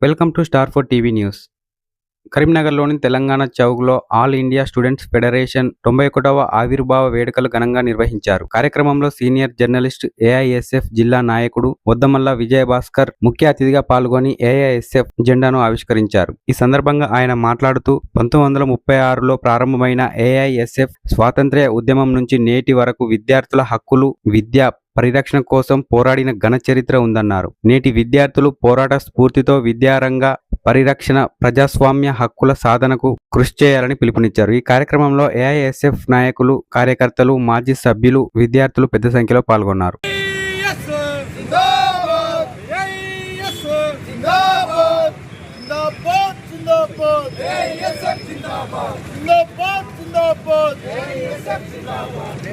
Welcome to star four TV news. కరీంనగర్లోని తెలంగాణ చౌక్లో all India students federation 91వ ఆవిర్భావ వేడుకలు ఘనంగా నిర్వహించారు. కార్యక్రమంలో సీనియర్ జర్నలిస్ట్ ఏఐఎస్ఎఫ్ జిల్లా నాయకుడు వద్దమల్ల విజయభాస్కర్ ముఖ్య అతిథిగా పాల్గొని ఏఐఎస్ఎఫ్ జెండాను ఆవిష్కరించారు. ఈ సందర్భంగా ఆయన మాట్లాడుతూ 1936లో ప్రారంభమైన ఏఐఎస్ఎఫ్ స్వాతంత్ర్య ఉద్యమం నుంచి నేటి వరకు విద్యార్థుల హక్కులు, విద్య పరిరక్షణ కోసం పోరాడిన ఘన చరిత్ర ఉందన్నారు. నేటి విద్యార్థులు పోరాట స్ఫూర్తితో విద్యారంగ పరిరక్షణ, ప్రజాస్వామ్య హక్కుల సాధనకు కృషి చేయాలని పిలుపునిచ్చారు. ఈ కార్యక్రమంలో ఏఐఎస్ఎఫ్ నాయకులు, కార్యకర్తలు, మాజీ సభ్యులు, విద్యార్థులు పెద్ద సంఖ్యలో పాల్గొన్నారు.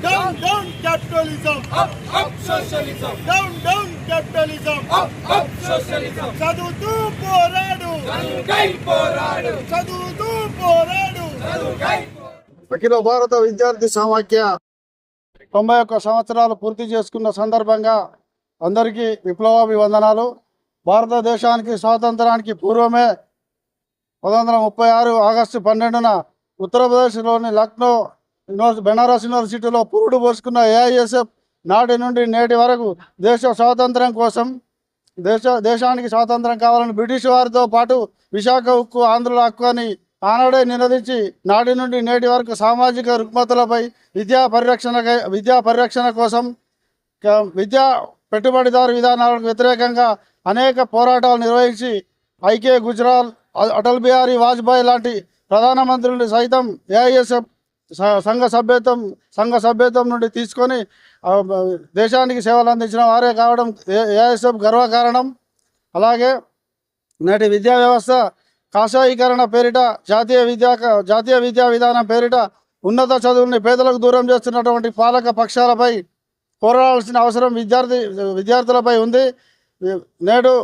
Down, down capitalism. Up, up socialism. Down, down capitalism. Up, up socialism. Chaduvutu poradu. Chaduvukai poradu. Chaduvutu poradu. Chaduvukai. అఖిల భారత విద్యార్థి సమాఖ్య 91 సంవత్సరాలు పూర్తి చేసుకున్న సందర్భంగా అందరికీ విప్లవాభివందనాలు. భారతదేశానికి స్వాతంత్రానికి పూర్వమే 1936 ఆగస్టు 12న ఉత్తరప్రదేశ్లోని లక్నో బెనారస్ యూనివర్సిటీలో పురుడు పోసుకున్న ఏఐఎస్ఎఫ్ నాటి నుండి నేటి వరకు దేశానికి స్వాతంత్రం కావాలని బ్రిటిష్ వారితో పాటు విశాఖ ఉక్కు, ఆంధ్రుల హక్కు అని ఆనాడే నినదించి నాటి నుండి నేటి వరకు సామాజిక రుగ్మతలపై విద్యా పరిరక్షణ కోసం, విద్యా పెట్టుబడిదారు విధానాలకు వ్యతిరేకంగా అనేక పోరాటాలు నిర్వహించి ఐకే గుజరాల్, అటల్ బిహారీ వాజ్పేయి లాంటి ప్రధానమంత్రులు సైతం ఏఐఎస్ఎఫ్ సంఘ సభ్యత్వం నుండి తీసుకొని దేశానికి సేవలు అందించిన వారే కావడం ఏఐఎస్ఎఫ్ గర్వకారణం. అలాగే నేటి విద్యా వ్యవస్థ కాషాయీకరణ పేరిట, జాతీయ విద్యా విధానం పేరిట ఉన్నత చదువుల్ని పేదలకు దూరం చేస్తున్నటువంటి పాలక పక్షాలపై పోరాడాల్సిన అవసరం విద్యార్థులపై ఉంది. నేడు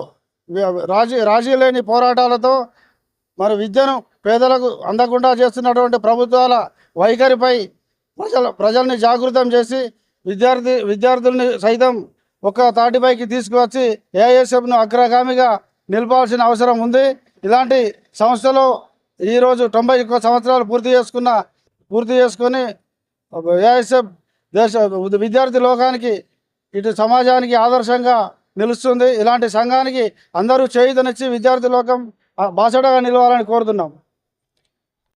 రాజీ లేని పోరాటాలతో మరి విద్యను పేదలకు అందకుండా చేస్తున్నటువంటి ప్రభుత్వాల వైఖరిపై ప్రజల్ని జాగృతం చేసి విద్యార్థుల్ని సైతం ఒక తాటిపైకి తీసుకువచ్చి ఏఐఎస్ఎఫ్ను అగ్రగామిగా నిలపాల్సిన అవసరం ఉంది. ఇలాంటి సంస్థలో ఈరోజు 91 సంవత్సరాలు పూర్తి చేసుకొని ఏఐఎస్ఎఫ్ విద్యార్థి లోకానికి, ఇటు సమాజానికి ఆదర్శంగా నిలుస్తుంది. ఇలాంటి సంఘానికి అందరూ చేయూతనిచ్చి విద్యార్థి లోకం బాసటగా నిలవాలని కోరుతున్నాం.